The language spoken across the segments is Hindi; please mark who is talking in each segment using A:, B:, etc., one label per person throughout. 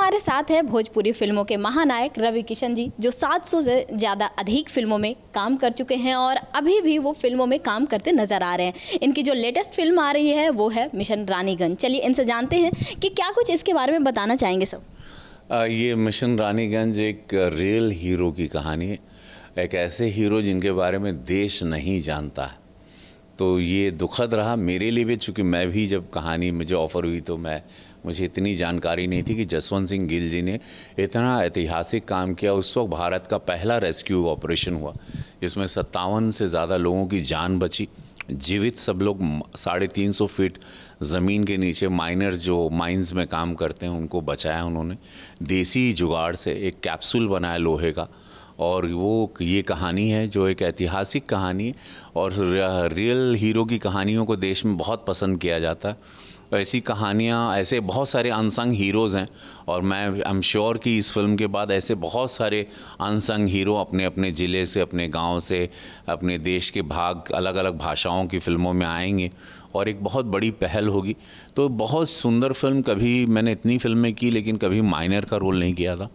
A: हमारे साथ है भोजपुरी फिल्मों के महानायक रवि किशन जी, जो 700 से ज़्यादा अधिक फिल्मों में काम कर चुके हैं और अभी भी वो फिल्मों में काम करते नजर आ रहे हैं। इनकी जो लेटेस्ट फिल्म आ रही है वो है मिशन रानीगंज। चलिए इनसे जानते हैं कि क्या कुछ इसके बारे में बताना चाहेंगे सब।
B: ये मिशन रानीगंज एक रियल हीरो की कहानी है, एक ऐसे हीरो जिनके बारे में देश नहीं जानता है। तो ये दुखद रहा मेरे लिए भी, चूँकि मैं भी जब कहानी मुझे ऑफ़र हुई तो मुझे इतनी जानकारी नहीं थी कि जसवंत सिंह गिल जी ने इतना ऐतिहासिक काम किया। उस वक्त भारत का पहला रेस्क्यू ऑपरेशन हुआ जिसमें 57 से ज़्यादा लोगों की जान बची, जीवित सब लोग 350 फीट ज़मीन के नीचे माइनर्स जो माइंस में काम करते हैं उनको बचाया उन्होंने। देसी जुगाड़ से एक कैप्सूल बनाया लोहे का, और वो ये कहानी है जो एक ऐतिहासिक कहानी है और रियल हीरो की कहानियों को देश में बहुत पसंद किया जाता है। ऐसी कहानियाँ, ऐसे बहुत सारे अनसंग हीरोज़ हैं और मैं आई एम श्योर कि इस फिल्म के बाद ऐसे बहुत सारे अनसंग हीरो अपने अपने ज़िले से, अपने गांव से, अपने देश के भाग अलग अलग भाषाओं की फ़िल्मों में आएंगे और एक बहुत बड़ी पहल होगी। तो बहुत सुंदर फिल्म। कभी मैंने इतनी फिल्में की लेकिन कभी माइनर का रोल नहीं किया था।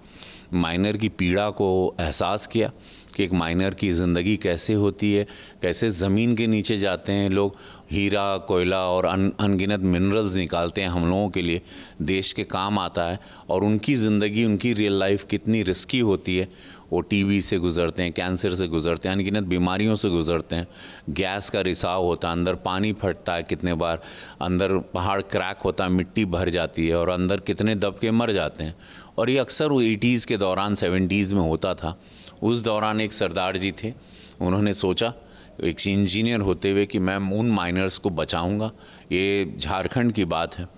B: माइनर की पीड़ा को एहसास किया कि एक माइनर की ज़िंदगी कैसे होती है, कैसे ज़मीन के नीचे जाते हैं लोग, हीरा कोयला और अनगिनत मिनरल्स निकालते हैं हम लोगों के लिए, देश के काम आता है। और उनकी ज़िंदगी, उनकी रियल लाइफ कितनी रिस्की होती है। वो टीबी से गुज़रते हैं, कैंसर से गुज़रते हैं, अनगिनत बीमारियों से गुज़रते हैं, गैस का रिसाव होता है, अंदर पानी फटता है, कितने बार अंदर पहाड़ क्रैक होता है, मिट्टी भर जाती है और अंदर कितने दब के मर जाते हैं। और ये अक्सर वो 80s के दौरान 70s में होता था। उस दौरान एक सरदार जी थे, उन्होंने सोचा एक इंजीनियर होते हुए कि मैं उन माइनर्स को बचाऊंगा। ये झारखंड की बात है।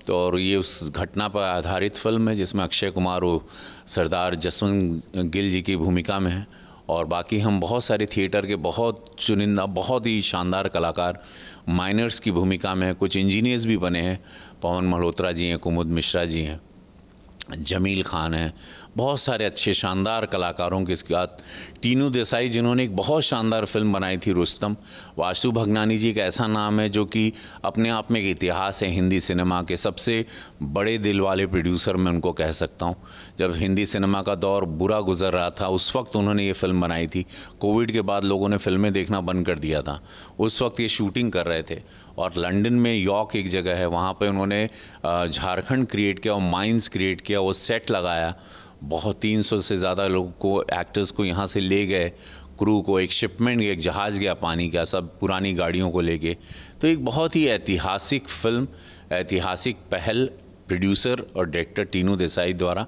B: तो और ये उस घटना पर आधारित फिल्म है जिसमें अक्षय कुमार वो सरदार जसवंत गिल जी की भूमिका में है और बाकी हम बहुत सारे थिएटर के बहुत चुनिंदा, बहुत ही शानदार कलाकार माइनर्स की भूमिका में हैं। कुछ इंजीनियर्स भी बने हैं, पवन मल्होत्रा जी हैं, कुमुद मिश्रा जी हैं, जमील खान है, बहुत सारे अच्छे शानदार कलाकारों के साथ टीनू देसाई जिन्होंने एक बहुत शानदार फिल्म बनाई थी रुस्तम। वासु भगनानी जी एक ऐसा नाम है जो कि अपने आप में एक इतिहास है हिंदी सिनेमा के, सबसे बड़े दिल वाले प्रोड्यूसर मैं उनको कह सकता हूँ। जब हिंदी सिनेमा का दौर बुरा गुजर रहा था उस वक्त उन्होंने ये फिल्म बनाई थी। कोविड के बाद लोगों ने फिल्में देखना बंद कर दिया था, उस वक्त ये शूटिंग कर रहे थे और लंदन में यॉर्क एक जगह है वहाँ पर उन्होंने झारखंड क्रिएट किया और माइंस क्रिएट किया, वो सेट लगाया। बहुत 300 से ज़्यादा लोगों को, एक्टर्स को यहाँ से ले गए, क्रू को, एक शिपमेंट, एक जहाज़ गया पानी का, सब पुरानी गाड़ियों को लेके। तो एक बहुत ही ऐतिहासिक फिल्म, ऐतिहासिक पहल प्रोड्यूसर और डायरेक्टर टीनू देसाई द्वारा।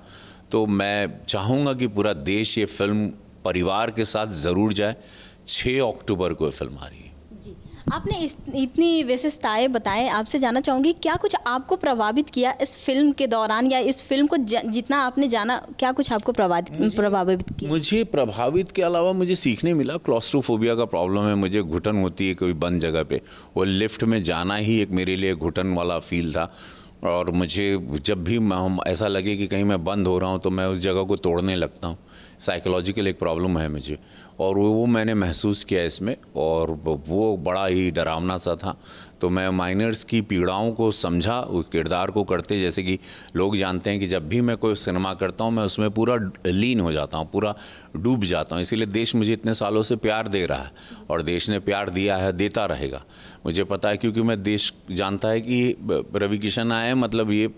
B: तो मैं चाहूँगा कि पूरा देश ये फिल्म परिवार के साथ ज़रूर जाए। 6 अक्टूबर को ये फिल्म आ रही है।
A: आपने इतनी विशेषताएं बताएं, आपसे जानना चाहूँगी क्या कुछ आपको प्रभावित किया इस फिल्म के दौरान, या इस फिल्म को जितना आपने जाना, क्या कुछ आपको प्रभावित किया?
B: मुझे प्रभावित के अलावा मुझे सीखने मिला। क्लॉस्ट्रोफोबिया का प्रॉब्लम है, मुझे घुटन होती है कोई बंद जगह पे, वो लिफ्ट में जाना ही एक मेरे लिए घुटन वाला फील था। और मुझे जब भी ऐसा लगे कि कहीं मैं बंद हो रहा हूँ तो मैं उस जगह को तोड़ने लगता हूँ। साइकोलॉजिकल एक प्रॉब्लम है मुझे और वो मैंने महसूस किया इसमें, और वो बड़ा ही डरावना सा था। तो मैं माइनर्स की पीड़ाओं को समझा उस किरदार को करते। जैसे कि लोग जानते हैं कि जब भी मैं कोई सिनेमा करता हूँ मैं उसमें पूरा लीन हो जाता हूँ, पूरा डूब जाता हूँ। इसीलिए देश मुझे इतने सालों से प्यार दे रहा है और देश ने प्यार दिया है, देता रहेगा, मुझे पता है। क्योंकि मैं देश जानता है कि रवि किशन आए मतलब ये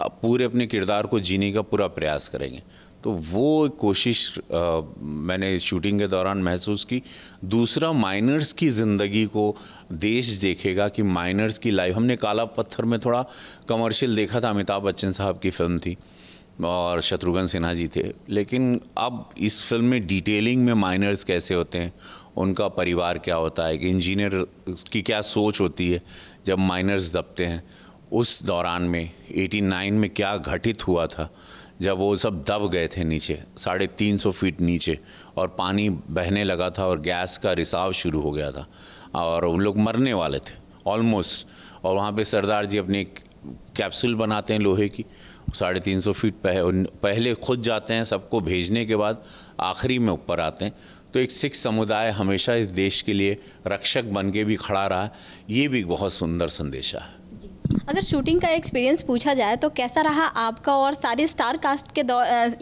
B: पूरे अपने किरदार को जीने का पूरा प्रयास करेंगे। तो वो कोशिश मैंने शूटिंग के दौरान महसूस की। दूसरा, माइनर्स की ज़िंदगी को देश देखेगा कि माइनर्स की लाइफ, हमने काला पत्थर में थोड़ा कमर्शियल देखा था, अमिताभ बच्चन साहब की फिल्म थी और शत्रुघ्न सिन्हा जी थे, लेकिन अब इस फिल्म में डिटेलिंग में माइनर्स कैसे होते हैं, उनका परिवार क्या होता है, एक इंजीनियर की क्या सोच होती है जब माइनर्स दबते हैं, उस दौरान में 89 में क्या घटित हुआ था जब वो सब दब गए थे नीचे 350 फीट नीचे और पानी बहने लगा था और गैस का रिसाव शुरू हो गया था और उन लोग मरने वाले थे ऑलमोस्ट। और वहाँ पे सरदार जी अपनी कैप्सूल बनाते हैं लोहे की, 350 फीट पहले खुद जाते हैं, सबको भेजने के बाद आखिरी में ऊपर आते हैं। तो एक सिख समुदाय हमेशा इस देश के लिए रक्षक बन के भी खड़ा रहा है। ये भी बहुत सुंदर संदेशा है।
A: अगर शूटिंग का एक्सपीरियंस पूछा जाए तो कैसा रहा आपका, और सारी स्टार कास्ट के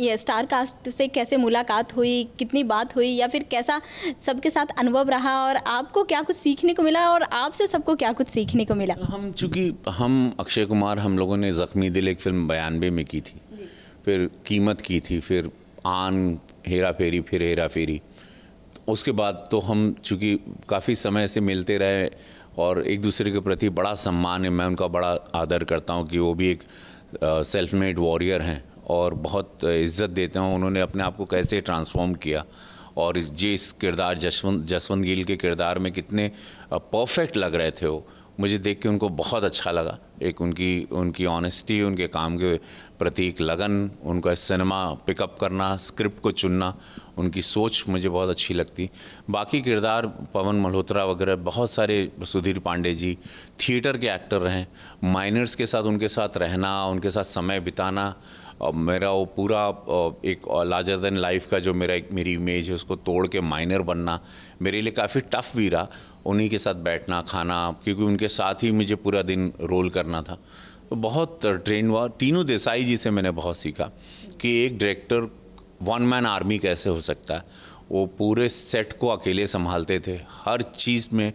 A: ये स्टार कास्ट से कैसे मुलाकात हुई, कितनी बात हुई, या फिर कैसा सबके साथ अनुभव रहा, और आपको क्या कुछ सीखने को मिला और आपसे सबको क्या कुछ सीखने को मिला?
B: चूँकि हम अक्षय कुमार, हम लोगों ने ज़ख्मी दिल एक फिल्म 92 में की थी, फिर कीमत की थी, फिर आन, हेरा फेरी, फिर हेरा फेरी। उसके बाद तो हम चूँकि काफ़ी समय से मिलते रहे और एक दूसरे के प्रति बड़ा सम्मान है, मैं उनका बड़ा आदर करता हूँ कि वो भी एक सेल्फ मेड वॉरियर हैं और बहुत इज़्ज़त देता हूँ उन्होंने अपने आप को कैसे ट्रांसफॉर्म किया, और जिस किरदार जसवंत गिल के किरदार में कितने परफेक्ट लग रहे थे वो, मुझे देख के उनको बहुत अच्छा लगा। एक उनकी ऑनेस्टी, उनके काम के प्रति एक लगन, उनका सिनेमा पिकअप करना, स्क्रिप्ट को चुनना, उनकी सोच मुझे बहुत अच्छी लगती। बाकी किरदार पवन मल्होत्रा वगैरह बहुत सारे, सुधीर पांडे जी थिएटर के एक्टर रहे, माइनर्स के साथ उनके साथ रहना, उनके साथ समय बिताना, और मेरा वो पूरा एक लार्जर देन लाइफ का जो मेरी इमेज है उसको तोड़ के माइनर बनना मेरे लिए काफ़ी टफ भी रहा। उन्हीं के साथ बैठना खाना, क्योंकि उनके साथ ही मुझे पूरा दिन रोल करना था, तो बहुत ट्रेन हुआ। टीनू देसाई जी से मैंने बहुत सीखा कि एक डायरेक्टर वन मैन आर्मी कैसे हो सकता है। वो पूरे सेट को अकेले संभालते थे, हर चीज़ में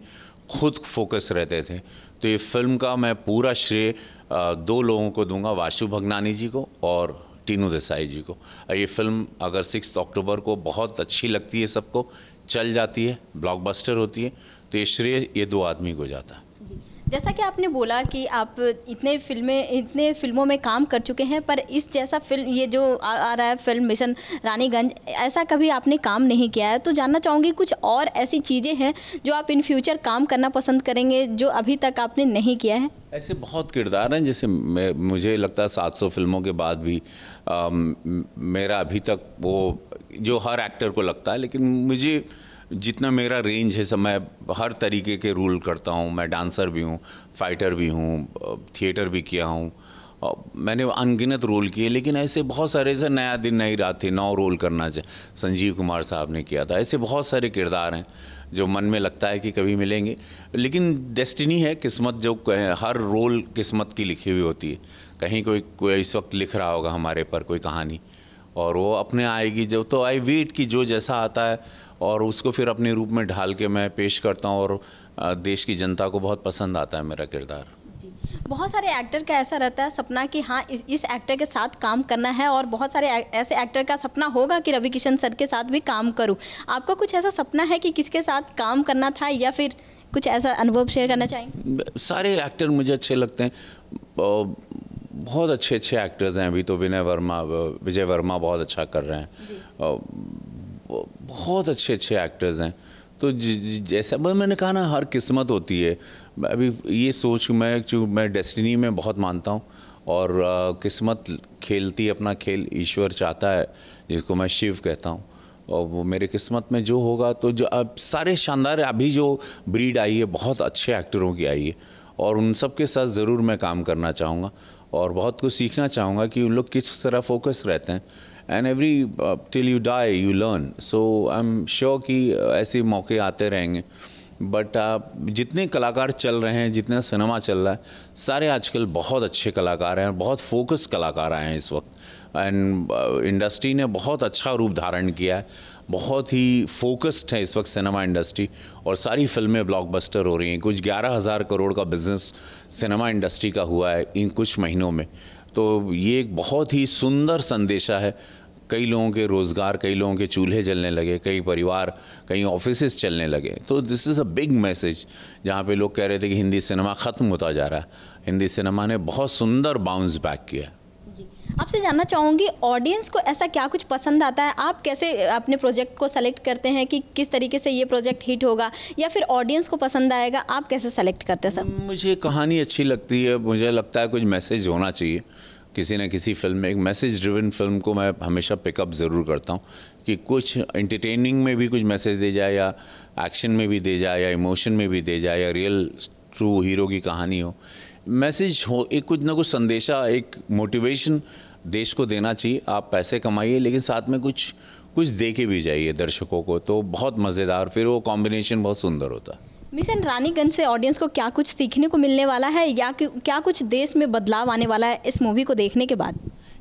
B: खुद फोकस रहते थे। तो ये फिल्म का मैं पूरा श्रेय दो लोगों को दूंगा, वासु भगनानी जी को और टीनू देसाई जी को। ये फिल्म अगर 6 अक्टूबर को बहुत अच्छी लगती है, सबको चल जाती है, ब्लॉकबस्टर होती है, तो ये श्रेय ये दो आदमी को जाता है।
A: जैसा कि आपने बोला कि आप इतने फिल्मों में काम कर चुके हैं, पर इस जैसा फिल्म ये जो आ रहा है फिल्म मिशन रानीगंज, ऐसा कभी आपने काम नहीं किया है। तो जानना चाहूँगी कुछ और ऐसी चीज़ें हैं जो आप इन फ्यूचर काम करना पसंद करेंगे जो अभी तक आपने नहीं किया है?
B: ऐसे बहुत किरदार हैं, जैसे मुझे लगता है 700 फिल्मों के बाद भी मेरा अभी तक वो जो हर एक्टर को लगता है, लेकिन मुझे जितना मेरा रेंज है सब मैं हर तरीके के रोल करता हूँ। मैं डांसर भी हूँ, फाइटर भी हूँ, थिएटर भी किया हूँ, मैंने अनगिनत रोल किए। लेकिन ऐसे बहुत सारे, ऐसे नया दिन नई रात थी 9 रोल करना चाहिए, संजीव कुमार साहब ने किया था। ऐसे बहुत सारे किरदार हैं जो मन में लगता है कि कभी मिलेंगे, लेकिन डेस्टिनी है, किस्मत जो हर रोल किस्मत की लिखी हुई होती है। कहीं कोई इस वक्त लिख रहा होगा हमारे पर कोई कहानी, और वो अपने आएगी जब, तो आई वेट कि जो जैसा आता है और उसको फिर अपने रूप में ढाल के मैं पेश करता हूँ, और देश की जनता को बहुत पसंद आता है मेरा किरदार।
A: बहुत सारे एक्टर का ऐसा रहता है सपना कि हाँ इस एक्टर के साथ काम करना है, और बहुत सारे ऐसे एक्टर का सपना होगा कि रवि किशन सर के साथ भी काम करूँ। आपका कुछ ऐसा सपना है कि किसके साथ काम करना था, या फिर कुछ ऐसा अनुभव शेयर करना चाहेंगे?
B: सारे एक्टर मुझे अच्छे लगते हैं, बहुत अच्छे एक्टर्स हैं। अभी तो विजय वर्मा बहुत अच्छा कर रहे हैं, बहुत अच्छे एक्टर्स हैं। तो जैसा मैंने कहा ना, हर किस्मत होती है। अभी ये सोच मैं डेस्टिनी में बहुत मानता हूँ, और किस्मत खेलती अपना खेल ईश्वर चाहता है, जिसको मैं शिव कहता हूँ, और वो मेरे किस्मत में जो होगा। तो जो अब सारे शानदार अभी जो ब्रीड आई है, बहुत अच्छे एक्टरों की आई है, और उन सब के साथ ज़रूर मैं काम करना चाहूँगा, और बहुत कुछ सीखना चाहूँगा कि उन लोग किस तरह फोकस रहते हैं। And every till you die you learn, so I am sure कि ऐसे मौके आते रहेंगे। बट जितने कलाकार चल रहे हैं, जितना सिनेमा चल रहा है, सारे आजकल बहुत अच्छे कलाकार हैं, बहुत फोकस कलाकार आए हैं इस वक्त। एंड इंडस्ट्री ने बहुत अच्छा रूप धारण किया है, बहुत ही फोकस्ड है इस वक्त सिनेमा इंडस्ट्री, और सारी फिल्में ब्लॉकबस्टर हो रही हैं। कुछ 11,000 करोड़ का बिजनेस सिनेमा इंडस्ट्री का हुआ है इन कुछ महीनों में। तो ये एक बहुत ही सुंदर संदेशा है। कई लोगों के रोज़गार, कई लोगों के चूल्हे जलने लगे, कई परिवार, कई ऑफिसेस चलने लगे। तो this is a big message, जहाँ पे लोग कह रहे थे कि हिंदी सिनेमा ख़त्म होता जा रहा है, हिंदी सिनेमा ने बहुत सुंदर बाउंस बैक किया।
A: आपसे जानना चाहूँगी, ऑडियंस को ऐसा क्या कुछ पसंद आता है? आप कैसे अपने प्रोजेक्ट को सेलेक्ट करते हैं कि किस तरीके से ये प्रोजेक्ट हिट होगा या फिर ऑडियंस को पसंद आएगा? आप कैसे सेलेक्ट करते हैं सर?
B: मुझे कहानी अच्छी लगती है, मुझे लगता है कुछ मैसेज होना चाहिए किसी न किसी फिल्म में। एक मैसेज ड्रिवन फिल्म को मैं हमेशा पिकअप ज़रूर करता हूँ, कि कुछ एंटरटेनिंग में भी कुछ मैसेज दे जाए, या एक्शन में भी दे जाए, या इमोशन में भी दे जाए, या रियल ट्रू हीरो की कहानी हो, मैसेज हो, एक कुछ ना कुछ संदेशा, एक मोटिवेशन देश को देना चाहिए। आप पैसे कमाइए, लेकिन साथ में कुछ दे के भी जाइए दर्शकों को, तो बहुत मज़ेदार, फिर वो कॉम्बिनेशन बहुत सुंदर होता है।
A: मिशन रानीगंज से ऑडियंस को क्या कुछ सीखने को मिलने वाला है या क्या कुछ देश में बदलाव आने वाला है इस मूवी को देखने के बाद?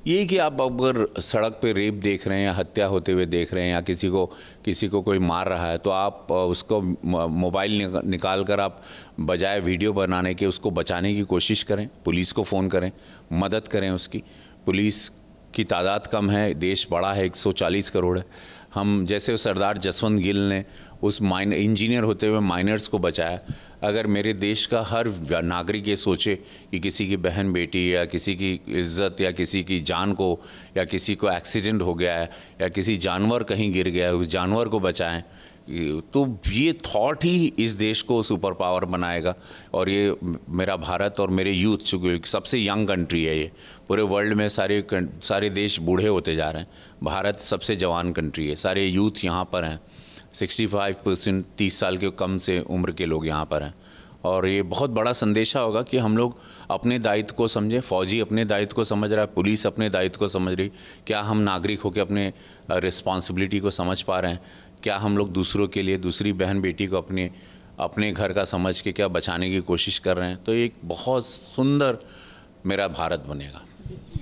B: ये कि आप अगर सड़क पे रेप देख रहे हैं या हत्या होते हुए देख रहे हैं या किसी को कोई मार रहा है, तो आप उसको मोबाइल निकाल कर आप बजाय वीडियो बनाने के उसको बचाने की कोशिश करें, पुलिस को फ़ोन करें, मदद करें उसकी। पुलिस की तादाद कम है, देश बड़ा है, 140 करोड़ है। हम जैसे सरदार जसवंत गिल ने उस इंजीनियर होते हुए माइनर्स को बचाया, अगर मेरे देश का हर नागरिक ये सोचे कि किसी की बहन बेटी या किसी की इज्जत या किसी की जान को या किसी को एक्सीडेंट हो गया है या किसी जानवर कहीं गिर गया है, उस जानवर को बचाएं, तो ये थॉट ही इस देश को सुपर पावर बनाएगा। और ये मेरा भारत और मेरे यूथ, चूँकि सबसे यंग कंट्री है ये, पूरे वर्ल्ड में सारे देश बूढ़े होते जा रहे हैं, भारत सबसे जवान कंट्री है, सारे यूथ यहाँ पर हैं, 65% 30 साल के कम से उम्र के लोग यहाँ पर हैं। और ये बहुत बड़ा संदेशा होगा कि हम लोग अपने दायित्व को समझें, फौजी अपने दायित्व को समझ रहा है, पुलिस अपने दायित्व को समझ रही, क्या हम नागरिक होकर अपने रिस्पॉन्सिबिलिटी को समझ पा रहे हैं, क्या हम लोग दूसरों के लिए, दूसरी बहन बेटी को अपने घर का समझ के क्या बचाने की कोशिश कर रहे हैं। तो एक बहुत सुंदर मेरा भारत बनेगा।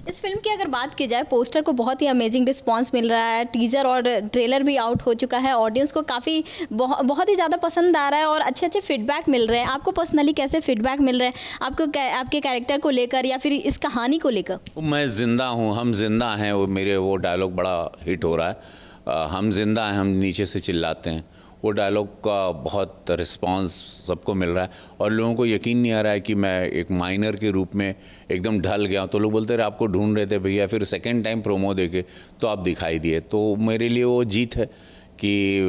A: इस फिल्म की अगर बात की जाए, पोस्टर को बहुत ही अमेजिंग रिस्पांस मिल रहा है, टीज़र और ट्रेलर भी आउट हो चुका है, ऑडियंस को काफ़ी बहुत ही ज़्यादा पसंद आ रहा है और अच्छे फीडबैक मिल रहे हैं। आपको पर्सनली कैसे फीडबैक मिल रहे हैं आपको, आपके कैरेक्टर को लेकर या फिर इस कहानी को लेकर?
B: मैं ज़िंदा हूँ, हम जिंदा हैं, वो डायलॉग बड़ा हिट हो रहा है। हम जिंदा हैं, हम नीचे से चिल्लाते हैं, वो डायलॉग का बहुत रिस्पांस सबको मिल रहा है। और लोगों को यकीन नहीं आ रहा है कि मैं एक माइनर के रूप में एकदम ढल गया हूँ। तो लोग बोलते रहे आपको ढूंढ रहे थे भैया, फिर सेकंड टाइम प्रोमो देखे तो आप दिखाई दिए। तो मेरे लिए वो जीत है कि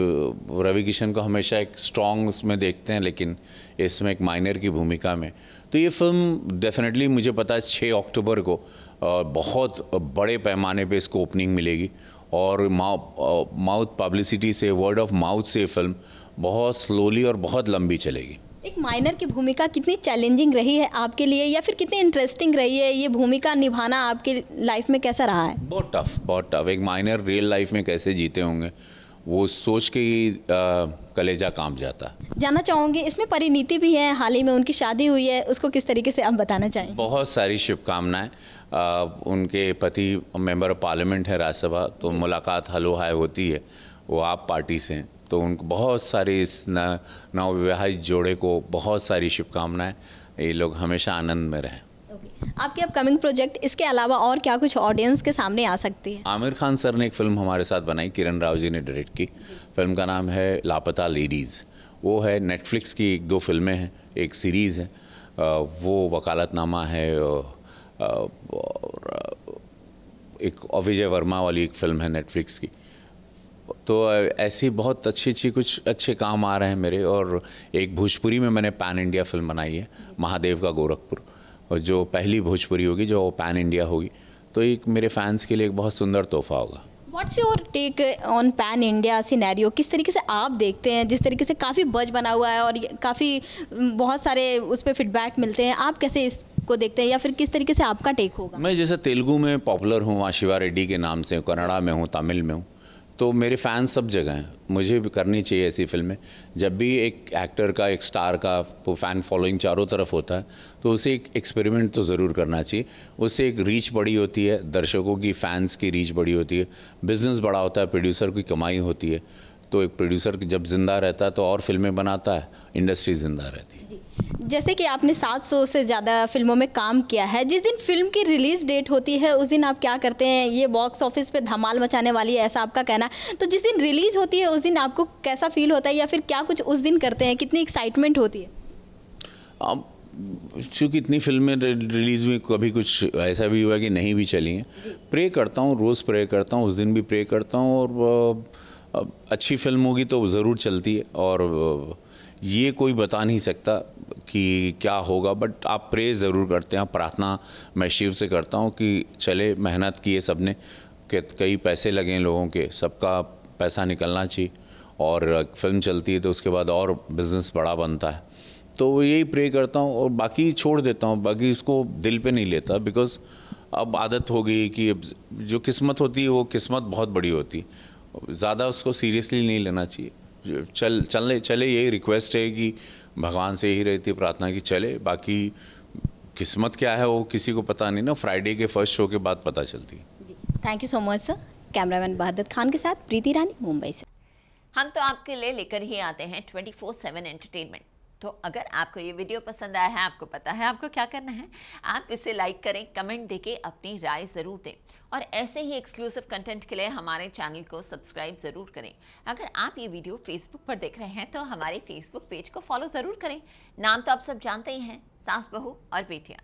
B: रवि किशन को हमेशा एक स्ट्रॉन्ग उसमें देखते हैं, लेकिन इसमें एक माइनर की भूमिका में। तो ये फिल्म डेफिनेटली मुझे पता है 6 अक्टूबर को बहुत बड़े पैमाने पे इसको ओपनिंग मिलेगी और माउथ पब्लिसिटी से, वर्ड ऑफ माउथ से फिल्म बहुत स्लोली और बहुत लंबी चलेगी।
A: एक माइनर की भूमिका कितनी चैलेंजिंग रही है आपके लिए या फिर कितनी इंटरेस्टिंग रही है? ये भूमिका निभाना आपके लाइफ में कैसा रहा है?
B: बहुत टफ। एक माइनर रियल लाइफ में कैसे जीते होंगे वो सोच के ही कलेजा कांप जाता।
A: जानना चाहूँगी, इसमें परिणीति भी है, हाल ही में उनकी शादी हुई है, उसको किस तरीके से आप बताना चाहेंगे?
B: बहुत सारी शुभकामनाएं। उनके पति मेंबर ऑफ पार्लियामेंट है राज्यसभा, तो मुलाकात हलो हाय होती है, वो आप पार्टी से हैं, तो उनको बहुत सारी इस नवविवाहित जोड़े को बहुत सारी शुभकामनाएं। ये लोग हमेशा आनंद में रहें।
A: आपके अपकमिंग प्रोजेक्ट, इसके अलावा और क्या कुछ ऑडियंस के सामने आ सकती है?
B: आमिर खान सर ने एक फ़िल्म हमारे साथ बनाई, किरण राव जी ने डायरेक्ट की। फिल्म का नाम है लापता लेडीज़। वो है नेटफ्लिक्स की 2 फिल्में हैं, एक सीरीज़ है, वो वकालतनामा है, और एक विजय वर्मा वाली एक फ़िल्म है नेटफ्लिक्स की। तो ऐसी बहुत अच्छी कुछ अच्छे काम आ रहे हैं मेरे। और एक भोजपुरी में मैंने पैन इंडिया फिल्म बनाई है, महादेव का गोरखपुर, और जो पहली भोजपुरी होगी जो पैन इंडिया होगी, तो एक मेरे फैंस के लिए एक बहुत सुंदर तोहफा होगा।
A: What's your take on pan India scenario? किस तरीके से आप देखते हैं? जिस तरीके से काफ़ी बज बना हुआ है और काफ़ी बहुत सारे उस पर फीडबैक मिलते हैं, आप कैसे इसको देखते हैं या फिर किस तरीके से आपका टेक होगा?
B: मैं जैसे तेलुगु में पॉपुलर हूँ शिवा रेड्डी के नाम से, कन्नड़ा में हूँ, तमिल में हूँ, तो मेरे फ़ैन सब जगह हैं। मुझे भी करनी चाहिए ऐसी फिल्में। जब भी एक एक्टर का, एक स्टार का फ़ैन फॉलोइंग चारों तरफ होता है, तो उसे एक एक्सपेरिमेंट तो ज़रूर करना चाहिए। उससे एक रीच बड़ी होती है, दर्शकों की, फैंस की रीच बड़ी होती है, बिज़नेस बड़ा होता है, प्रोड्यूसर की कमाई होती है। तो एक प्रोड्यूसर जब जिंदा रहता है तो और फिल्में बनाता है, इंडस्ट्री जिंदा रहती है।
A: जैसे कि आपने 700 से ज़्यादा फिल्मों में काम किया है, जिस दिन फिल्म की रिलीज़ डेट होती है उस दिन आप क्या करते हैं? ये बॉक्स ऑफिस पे धमाल मचाने वाली है, ऐसा आपका कहना है। तो जिस दिन रिलीज़ होती है उस दिन आपको कैसा फील होता है या फिर क्या कुछ उस दिन करते हैं? कितनी एक्साइटमेंट होती है?
B: अब चूँकि इतनी फिल्में रिलीज़ हुई, कभी कुछ ऐसा भी हुआ कि नहीं भी चली हैं। प्रे करता हूँ, रोज़ प्रे करता हूँ, उस दिन भी प्रे करता हूँ, और अच्छी फिल्म होगी तो ज़रूर चलती है। और ये कोई बता नहीं सकता कि क्या होगा, बट आप प्रे ज़रूर करते हैं। प्रार्थना मैं शिव से करता हूँ कि चले, मेहनत की है सब ने, कई पैसे लगे लोगों के, सबका पैसा निकलना चाहिए, और फिल्म चलती है तो उसके बाद और बिज़नेस बड़ा बनता है। तो यही प्रे करता हूँ और बाकी छोड़ देता हूँ, बाकी इसको दिल पे नहीं लेता, बिकॉज़ अब आदत हो गई कि जो किस्मत होती है वो किस्मत बहुत बड़ी होती है, ज़्यादा उसको सीरियसली नहीं लेना चाहिए। चले यही रिक्वेस्ट है कि भगवान से यही रहती प्रार्थना कि चले, बाकी किस्मत क्या है वो किसी को पता नहीं ना, फ्राइडे के फर्स्ट शो के बाद पता चलती है।
A: जी, thank you so much sir. Cameraman Bahadur Khan के साथ प्रीति रानी, मुंबई से।
C: हम तो आपके लिए लेकर ही आते हैं 24/7 एंटरटेनमेंट। तो अगर आपको ये वीडियो पसंद आया है, आपको पता है आपको क्या करना है, आप इसे लाइक करें, कमेंट देके अपनी राय ज़रूर दें और ऐसे ही एक्सक्लूसिव कंटेंट के लिए हमारे चैनल को सब्सक्राइब ज़रूर करें। अगर आप ये वीडियो फेसबुक पर देख रहे हैं तो हमारे फेसबुक पेज को फॉलो ज़रूर करें। नाम तो आप सब जानते ही हैं, सास बहू और बेटियाँ।